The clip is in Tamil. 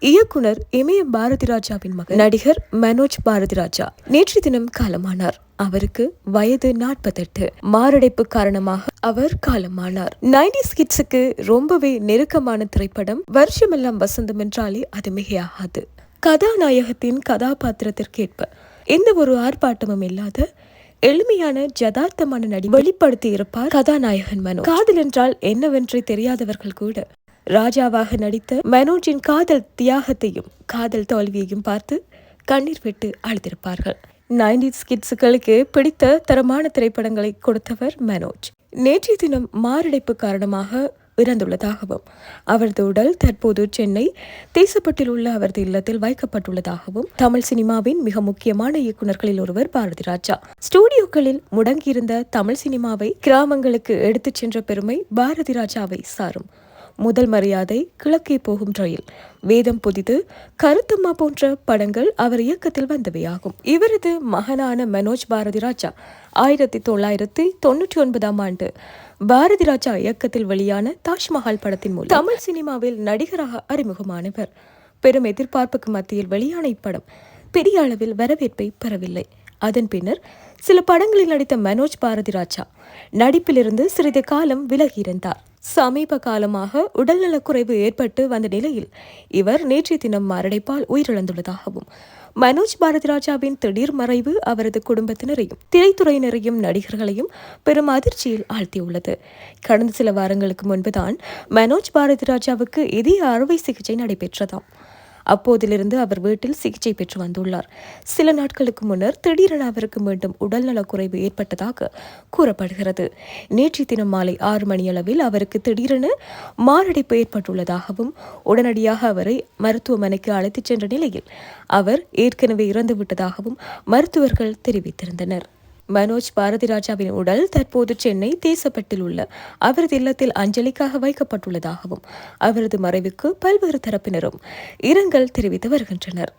இயக்குனர் இமய பாரதிராஜாவின் மகன் நடிகர் மனோஜ் பாரதிராஜா நேற்று தினம் காலமானார். அவருக்கு வயது 48. மாரடைப்பு காரணமாக அவர் காலமானார். 90s கிட்ஸுக்கு ரொம்பவே நெருக்கமான திரைப்படம் வருஷமெல்லாம் வசந்தம் என்றாலே அது மிகையாகாது. கதாநாயகத்தின் கதாபாத்திரத்திற்கேற்ப எந்த ஒரு ஆர்ப்பாட்டமும் இல்லாத எளிமையான ஜதார்த்தமான நடி வெளிப்படுத்தி இருப்பார் கதாநாயகன் மனோஜ். காதல் என்றால் என்னவென்றே தெரியாதவர்கள் கூட ராஜாவாக நடித்த மனோஜின் காதல் தியாகத்தையும் காதல் தோல்வியையும் பார்த்து கண்ணீர் விட்டு அழுத்திருப்பார்கள். 90s கிட்ஸுகளுக்கு பிடித்த தரமான திரைப்படங்களை கொடுத்தவர் மனோஜ். நேற்றைய தினம் மாரடைப்பு காரணமாக இறந்துள்ளதாகவும் அவரது உடல் தற்போது சென்னை தேசப்பட்டில் உள்ள அவரது இல்லத்தில் வைக்கப்பட்டுள்ளதாகவும் தமிழ் சினிமாவின் மிக முக்கியமான இயக்குநர்களில் ஒருவர் பாரதிராஜா. ஸ்டுடியோக்களில் முடங்கியிருந்த தமிழ் சினிமாவை கிராமங்களுக்கு எடுத்துச் சென்ற பெருமை பாரதிராஜாவை சாரும். முதல் மரியாதை, கிழக்கே போகும் ரயில், வேதம் புதிது, கருத்தம்மா போன்ற படங்கள் அவர் இயக்கத்தில் வந்தவையாகும். இவரது மகனான மனோஜ் பாரதிராஜா 1999ஆம் ஆண்டு பாரதிராஜா இயக்கத்தில் வெளியான தாஜ்மஹால் படத்தின் மூலம் தமிழ் சினிமாவில் நடிகராக அறிமுகமானவர். பெரும் எதிர்பார்ப்புக்கு மத்தியில் வெளியான இப்படம் பெரிய அளவில் வரவேற்பை பெறவில்லை. அதன் பின்னர் சில படங்களில் நடித்த மனோஜ் பாரதிராஜா நடிப்பிலிருந்து சிறிது காலம் விலகியிருந்தார். சமீப காலமாக உடல்நலக்குறைவு ஏற்பட்டு வந்த நிலையில் இவர் நேற்றைய தினம் மாரடைப்பால் உயிரிழந்துள்ளதாகவும் மனோஜ் பாரதிராஜாவின் திடீர் மறைவு அவரது குடும்பத்தினரையும் திரைத்துறையினரையும் நடிகர்களையும் பெரும் அதிர்ச்சியில் ஆழ்த்தியுள்ளது. கடந்த சில வாரங்களுக்கு முன்புதான் மனோஜ் பாரதிராஜாவுக்கு இதய அறுவை சிகிச்சை நடைபெற்றதாம். அப்போதிலிருந்து அவர் வீட்டில் சிகிச்சை பெற்று வந்துள்ளார். சில நாட்களுக்கு முன்னர் திடீரென அவருக்கு மீண்டும் உடல்நலக்குறைவு ஏற்பட்டதாக கூறப்படுகிறது. நேற்றைய தினம் மாலை 6 மணியளவில் அவருக்கு திடீரென மாரடைப்பு ஏற்பட்டுள்ளதாகவும் உடனடியாக அவரை மருத்துவமனைக்கு அழைத்துச் சென்ற நிலையில் அவர் ஏற்கனவே இறந்துவிட்டதாகவும் மருத்துவர்கள் தெரிவித்திருந்தனர். மனோஜ் பாரதிராஜாவின் உடல் தற்போது சென்னை தேசப்பட்டில் உள்ள அவரது இல்லத்தில் அஞ்சலிக்காக வைக்கப்பட்டுள்ளதாகவும் அவரது மறைவுக்கு பல்வேறு தரப்பினரும் இரங்கல் தெரிவித்து வருகின்றனர்.